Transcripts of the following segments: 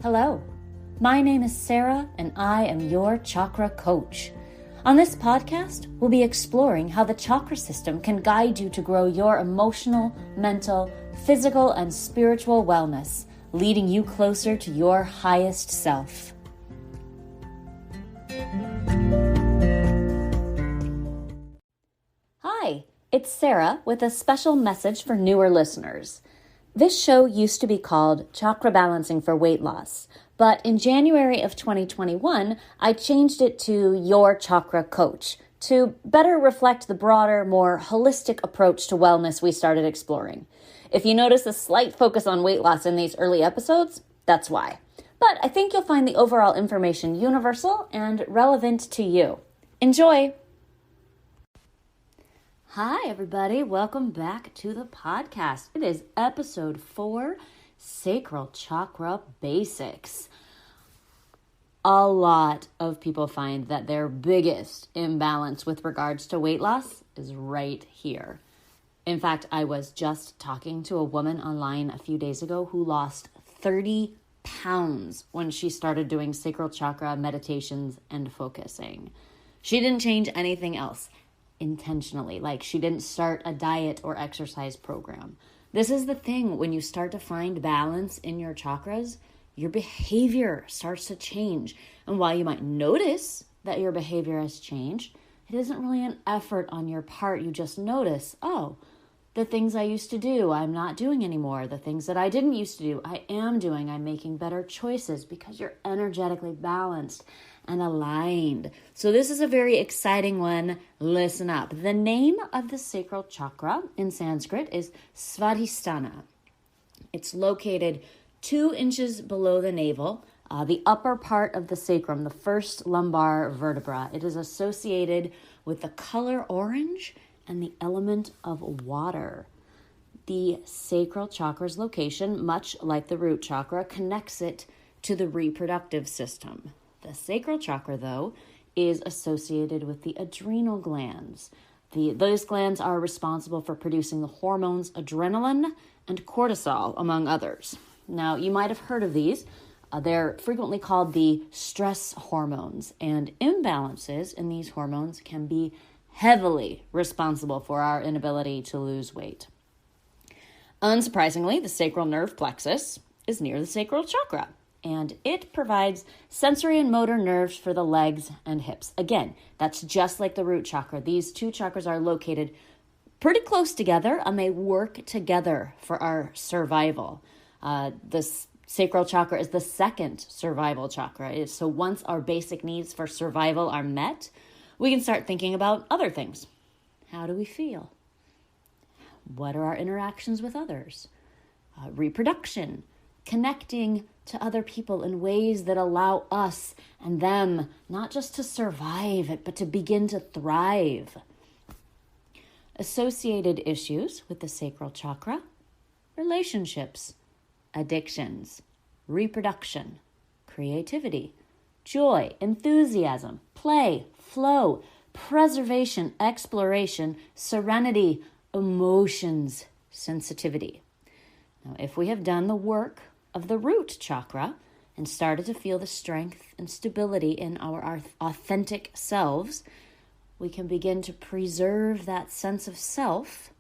Hello, my name is Sarah and I am your chakra coach. On this podcast, we'll be exploring how the chakra system can guide you to grow your emotional, mental, physical, and spiritual wellness, leading you closer to your highest self. Hi, it's Sarah with a special message for newer listeners. This show used to be called Chakra Balancing for Weight Loss, but in January of 2021, I changed it to Your Chakra Coach to better reflect the broader, more holistic approach to wellness we started exploring. If you notice a slight focus on weight loss in these early episodes, that's why. But I think you'll find the overall information universal and relevant to you. Enjoy! Hi, everybody. Welcome back to the podcast. It is episode 4, Sacral Chakra Basics. A lot of people find that their biggest imbalance with regards to weight loss is right here. In fact, I was just talking to a woman online a few days ago who lost 30 pounds when she started doing sacral chakra meditations and focusing. She didn't change anything else intentionally, like she didn't start a diet or exercise program. This is the thing, when you start to find balance in your chakras, your behavior starts to change. And while you might notice that your behavior has changed, it isn't really an effort on your part. You just notice, oh, the things I used to do, I'm not doing anymore. The things that I didn't used to do, I am doing. I'm making better choices because you're energetically balanced and aligned. So this is a very exciting one. Listen up. The name of the sacral chakra in Sanskrit is Svadhisthana. It's located 2 inches below the navel, the upper part of the sacrum, the first lumbar vertebra. It is associated with the color orange and the element of water. The sacral chakra's location, much like the root chakra, connects it to the reproductive system. The sacral chakra, though, is associated with the adrenal glands. Those glands are responsible for producing the hormones adrenaline and cortisol, among others. Now, you might have heard of these. They're frequently called the stress hormones, and imbalances in these hormones can be heavily responsible for our inability to lose weight. Unsurprisingly, the sacral nerve plexus is near the sacral chakra, and it provides sensory and motor nerves for the legs and hips. Again, that's just like the root chakra. These 2 chakras are located pretty close together, and they work together for our survival. The sacral chakra is the second survival chakra. So once our basic needs for survival are met, we can start thinking about other things. How do we feel? What are our interactions with others? Reproduction, connecting to other people in ways that allow us and them not just to survive it, but to begin to thrive. Associated issues with the sacral chakra: relationships, addictions, reproduction, creativity, joy, enthusiasm, play, flow, preservation, exploration, serenity, emotions, sensitivity. Now, if we have done the work of the root chakra and started to feel the strength and stability in our authentic selves, we can begin to preserve that sense of self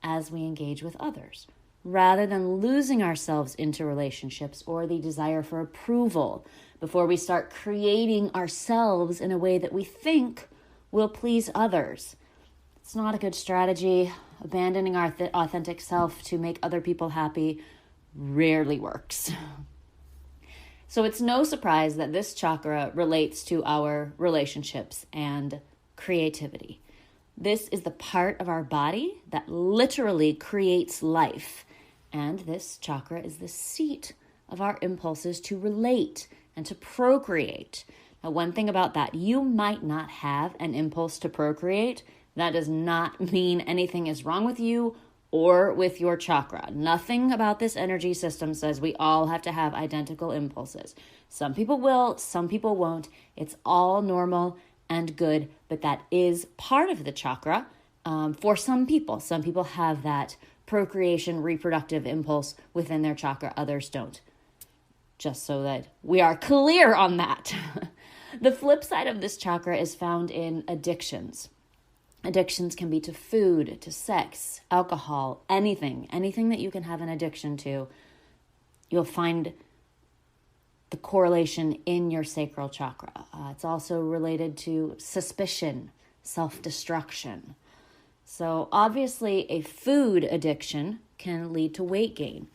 as we engage with others, rather than losing ourselves into relationships or the desire for approval before we start creating ourselves in a way that we think will please others. It's not a good strategy. Abandoning our authentic self to make other people happy rarely works. So it's no surprise that this chakra relates to our relationships and creativity. This is the part of our body that literally creates life. And this chakra is the seat of our impulses to relate and to procreate. Now, one thing about that, you might not have an impulse to procreate. That does not mean anything is wrong with you or with your chakra. Nothing about this energy system says we all have to have identical impulses. Some people will, some people won't. It's all normal and good, but that is part of the chakra for some people. Some people have that procreation, reproductive impulse within their chakra. Others don't. just so that we are clear on that. The flip side of this chakra is found in addictions. Addictions can be to food, to sex, alcohol, anything that you can have an addiction to. You'll find the correlation in your sacral chakra. It's also related to suspicion, self-destruction. So obviously a food addiction can lead to weight gain.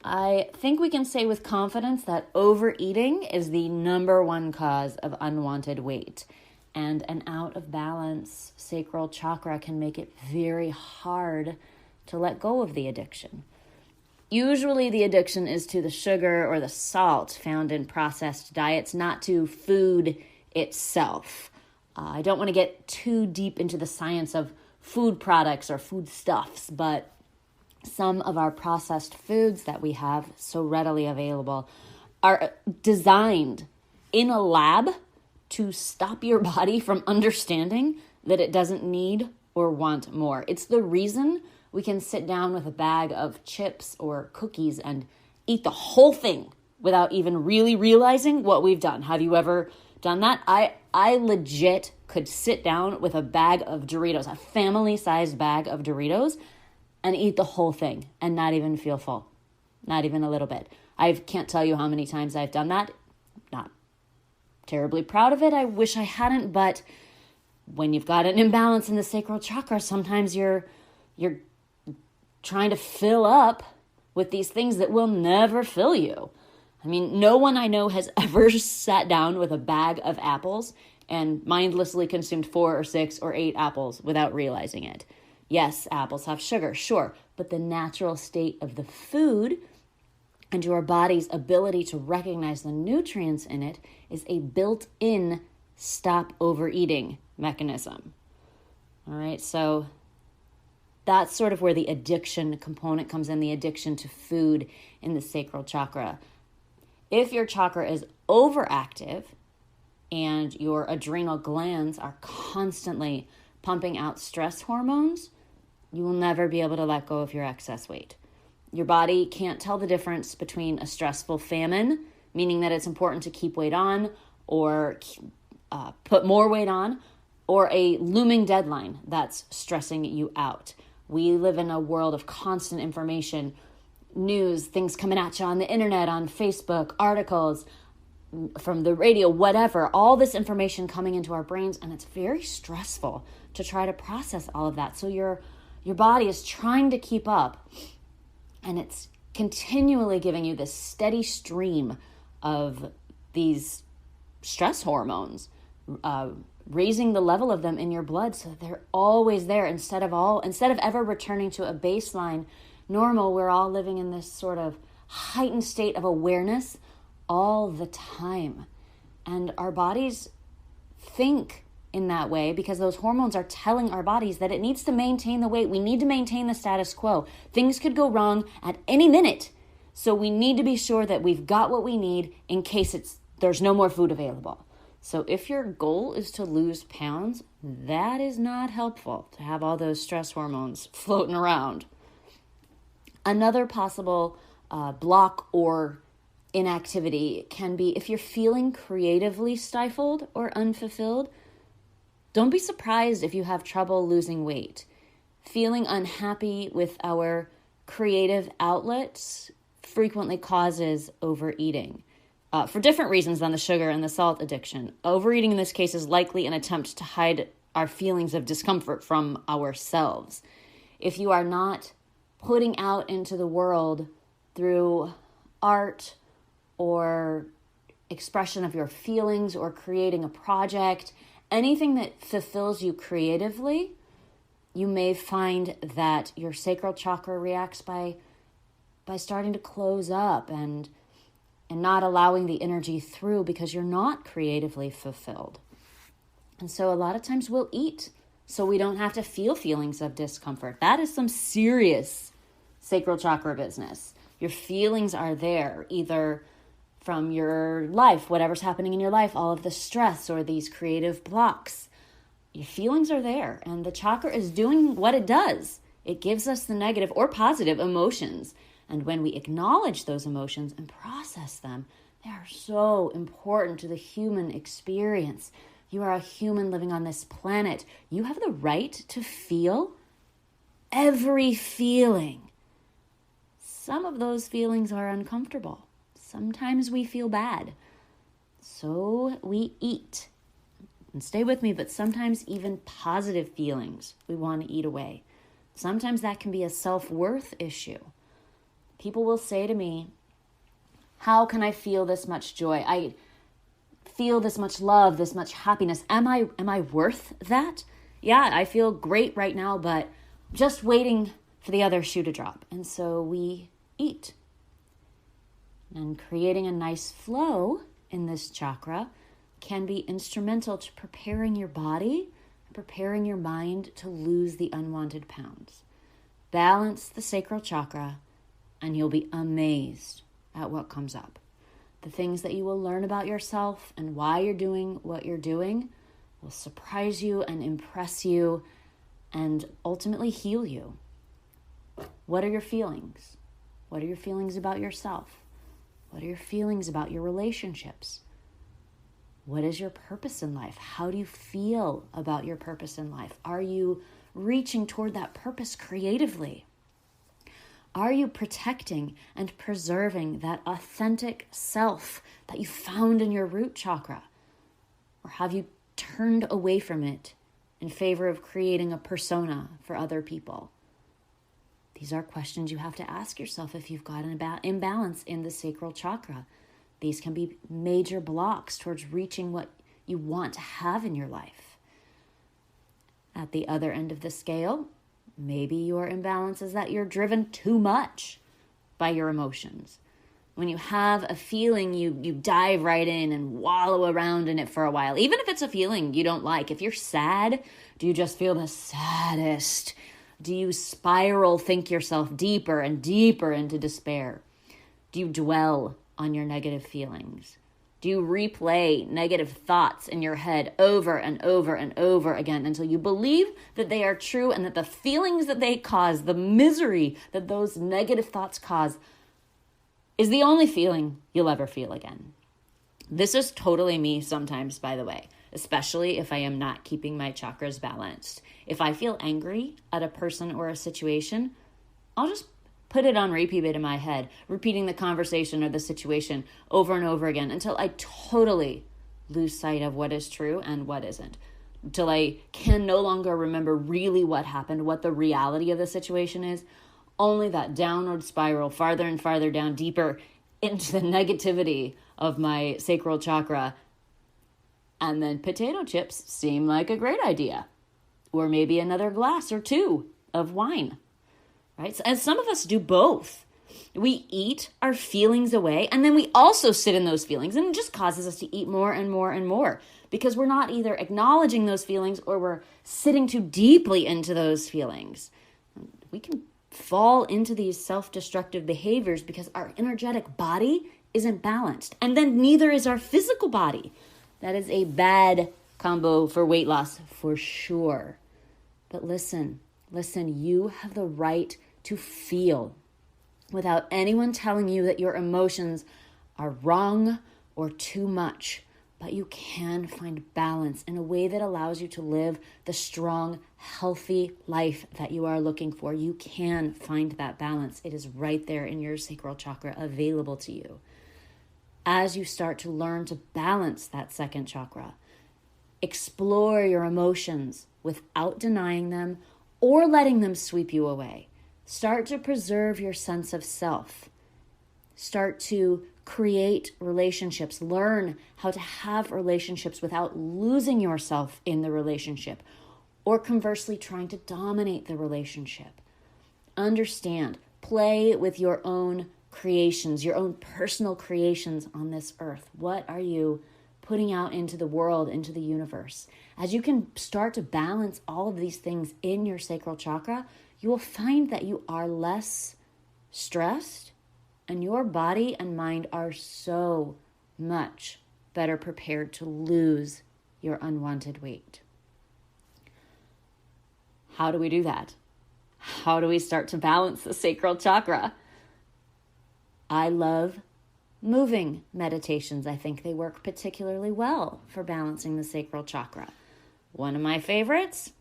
I think we can say with confidence that overeating is the number one cause of unwanted weight. And an out of balance sacral chakra can make it very hard to let go of the addiction. Usually the addiction is to the sugar or the salt found in processed diets, not to food itself. I don't want to get too deep into the science of food products or foodstuffs, but some of our processed foods that we have so readily available are designed in a lab to stop your body from understanding that it doesn't need or want more. It's the reason we can sit down with a bag of chips or cookies and eat the whole thing without even really realizing what we've done. Have you ever done that? I legit could sit down with a bag of Doritos, a family-sized bag of Doritos, and eat the whole thing and not even feel full. Not even a little bit. I can't tell you how many times I've done that. Not terribly proud of it. I wish I hadn't, but when you've got an imbalance in the sacral chakra, sometimes you're trying to fill up with these things that will never fill you. I mean, no one I know has ever sat down with a bag of apples and mindlessly consumed 4 or 6 or 8 apples without realizing it. Yes, apples have sugar, sure, but the natural state of the food and your body's ability to recognize the nutrients in it is a built-in stop overeating mechanism. All right, so that's sort of where the addiction component comes in, the addiction to food in the sacral chakra. If your chakra is overactive and your adrenal glands are constantly pumping out stress hormones, you will never be able to let go of your excess weight. Your body can't tell the difference between a stressful famine, meaning that it's important to keep weight on or put more weight on, or a looming deadline that's stressing you out. We live in a world of constant information, news, things coming at you on the internet, on Facebook, articles, from the radio, whatever, all this information coming into our brains, and it's very stressful to try to process all of that. So your body is trying to keep up, and it's continually giving you this steady stream of these stress hormones, raising the level of them in your blood so that they're always there instead of ever returning to a baseline normal. We're all living in this sort of heightened state of awareness all the time. And our bodies think in that way because those hormones are telling our bodies that it needs to maintain the weight. We need to maintain the status quo. Things could go wrong at any minute. So we need to be sure that we've got what we need in case there's no more food available. So if your goal is to lose pounds, that is not helpful to have all those stress hormones floating around. Another possible block or inactivity can be if you're feeling creatively stifled or unfulfilled. Don't be surprised if you have trouble losing weight. Feeling unhappy with our creative outlets frequently causes overeating. For different reasons than the sugar and the salt addiction. Overeating in this case is likely an attempt to hide our feelings of discomfort from ourselves. If you are not putting out into the world through art or expression of your feelings or creating a project, anything that fulfills you creatively, you may find that your sacral chakra reacts by starting to close up and not allowing the energy through because you're not creatively fulfilled. And so a lot of times we'll eat so we don't have to feel feelings of discomfort. That is some serious sacral chakra business. Your feelings are there either from your life, whatever's happening in your life, all of the stress or these creative blocks. Your feelings are there, and the chakra is doing what it does. It gives us the negative or positive emotions And when we acknowledge those emotions and process them, they are so important to the human experience. You are a human living on this planet. You have the right to feel every feeling. Some of those feelings are uncomfortable. Sometimes we feel bad. So we eat. And stay with me, but sometimes even positive feelings we want to eat away. Sometimes that can be a self-worth issue. People will say to me, how can I feel this much joy? I feel this much love, this much happiness. Am I worth that? Yeah, I feel great right now, but just waiting for the other shoe to drop. And so we eat. And creating a nice flow in this chakra can be instrumental to preparing your body, preparing your mind to lose the unwanted pounds. Balance the sacral chakra, and you'll be amazed at what comes up. The things that you will learn about yourself and why you're doing what you're doing will surprise you and impress you and ultimately heal you. What are your feelings? What are your feelings about yourself? What are your feelings about your relationships? What is your purpose in life? How do you feel about your purpose in life? Are you reaching toward that purpose creatively? Are you protecting and preserving that authentic self that you found in your root chakra? Or have you turned away from it in favor of creating a persona for other people? These are questions you have to ask yourself if you've got an imbalance in the sacral chakra. These can be major blocks towards reaching what you want to have in your life. At the other end of the scale, maybe your imbalance is that you're driven too much by your emotions. When you have a feeling, you dive right in and wallow around in it for a while. Even if it's a feeling you don't like. If you're sad, do you just feel the saddest? Do you think yourself deeper and deeper into despair? Do you dwell on your negative feelings? Do you replay negative thoughts in your head over and over and over again until you believe that they are true and that the feelings that they cause, the misery that those negative thoughts cause, is the only feeling you'll ever feel again? This is totally me sometimes, by the way, especially if I am not keeping my chakras balanced. If I feel angry at a person or a situation, I'll just put it on repeat in my head, repeating the conversation or the situation over and over again until I totally lose sight of what is true and what isn't. Until I can no longer remember really what happened, what the reality of the situation is. Only that downward spiral, farther and farther down, deeper into the negativity of my sacral chakra. And then potato chips seem like a great idea. Or maybe another glass or two of wine. Right? And some of us do both. We eat our feelings away, and then we also sit in those feelings, and it just causes us to eat more and more and more because we're not either acknowledging those feelings or we're sitting too deeply into those feelings. We can fall into these self-destructive behaviors because our energetic body isn't balanced, and then neither is our physical body. That is a bad combo for weight loss for sure. But listen, you have the right to feel without anyone telling you that your emotions are wrong or too much. But you can find balance in a way that allows you to live the strong, healthy life that you are looking for. You can find that balance. It is right there in your sacral chakra, available to you. As you start to learn to balance that second chakra, explore your emotions without denying them or letting them sweep you away. Start to preserve your sense of self. Start to create relationships. Learn how to have relationships without losing yourself in the relationship or conversely trying to dominate the relationship. Understand, play with your own creations, your own personal creations on this earth. What are you putting out into the world, into the universe? As you can start to balance all of these things in your sacral chakra, you will find that you are less stressed and your body and mind are so much better prepared to lose your unwanted weight. How do we do that? How do we start to balance the sacral chakra? I love moving meditations. I think they work particularly well for balancing the sacral chakra. One of my favorites,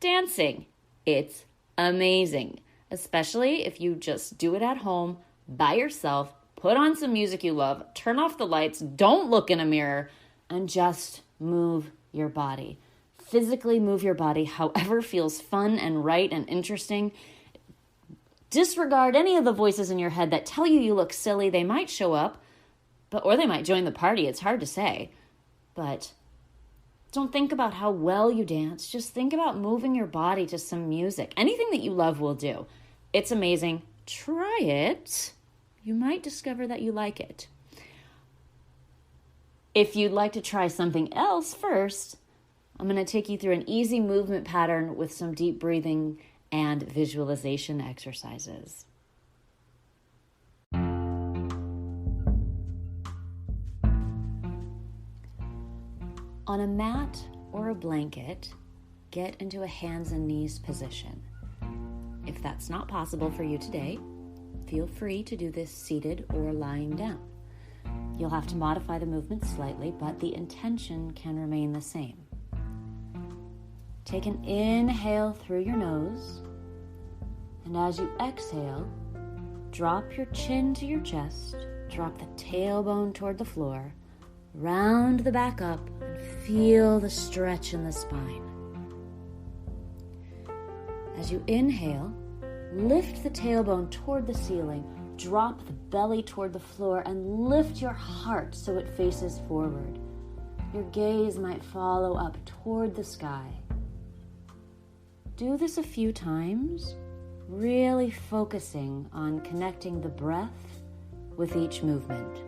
dancing. It's amazing, especially if you just do it at home by yourself. Put on some music you love, turn off the lights, don't look in a mirror, and just move your body. Physically move your body however feels fun and right and interesting. Disregard any of the voices in your head that tell you look silly. They might show up, or they might join the party. It's hard to say. But don't think about how well you dance. Just think about moving your body to some music. Anything that you love will do. It's amazing. Try it. You might discover that you like it. If you'd like to try something else first, I'm going to take you through an easy movement pattern with some deep breathing and visualization exercises. On a mat or a blanket, get into a hands and knees position. If that's not possible for you today, feel free to do this seated or lying down. You'll have to modify the movement slightly, but the intention can remain the same. Take an inhale through your nose, and as you exhale, drop your chin to your chest, drop the tailbone toward the floor, round the back up, and feel the stretch in the spine. As you inhale, lift the tailbone toward the ceiling, drop the belly toward the floor, and lift your heart so it faces forward. Your gaze might follow up toward the sky. Do this a few times, really focusing on connecting the breath with each movement.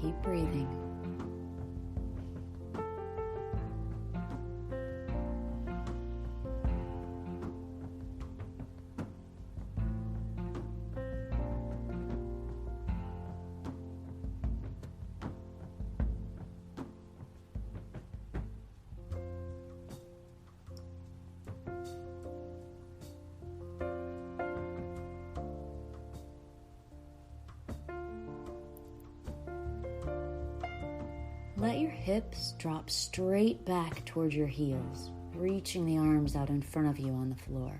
Keep breathing. Let your hips drop straight back toward your heels, reaching the arms out in front of you on the floor.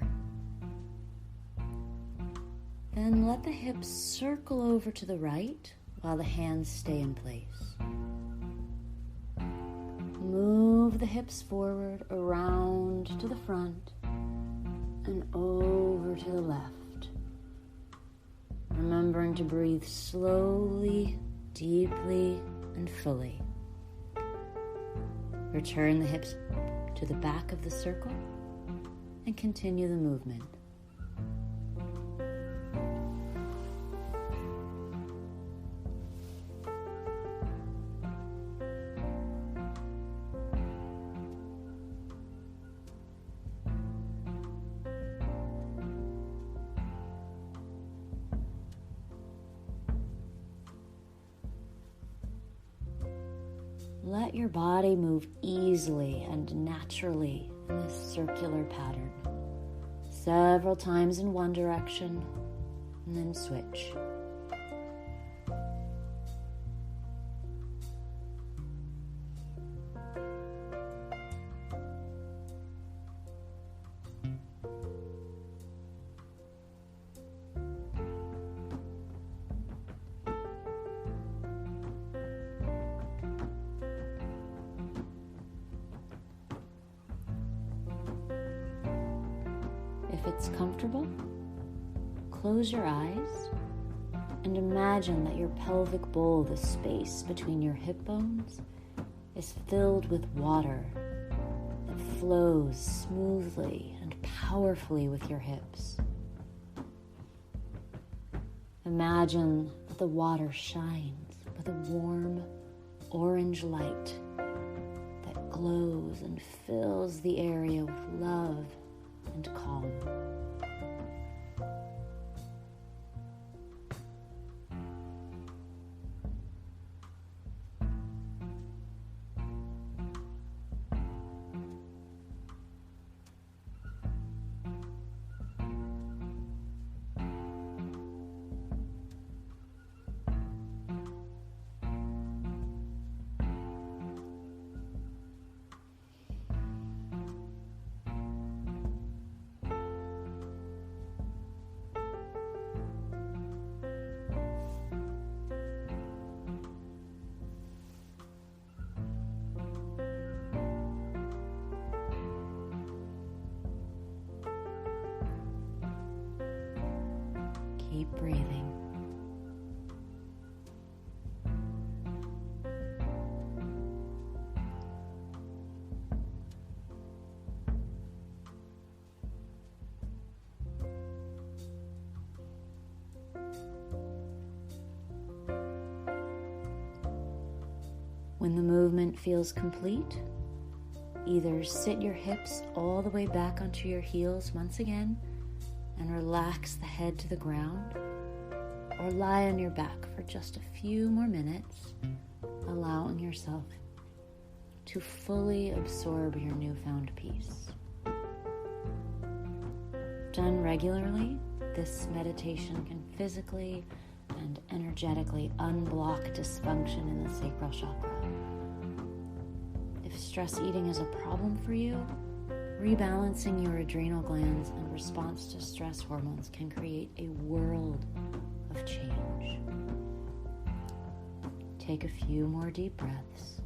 Then let the hips circle over to the right while the hands stay in place. Move the hips forward, around to the front, and over to the left. Remembering to breathe slowly, deeply, and fully. Return the hips to the back of the circle and continue the movement. Let your body move easily and naturally in this circular pattern, several times in one direction, and then switch. If it's comfortable, close your eyes and imagine that your pelvic bowl, the space between your hip bones, is filled with water that flows smoothly and powerfully with your hips. Imagine that the water shines with a warm orange light that glows and fills the area with love and calm. Keep breathing. When the movement feels complete, either sit your hips all the way back onto your heels once again and relax the head to the ground, or lie on your back for just a few more minutes, allowing yourself to fully absorb your newfound peace. Done regularly, this meditation can physically and energetically unblock dysfunction in the sacral chakra. If stress eating is a problem for you, rebalancing your adrenal glands in response to stress hormones can create a world of change. Take a few more deep breaths.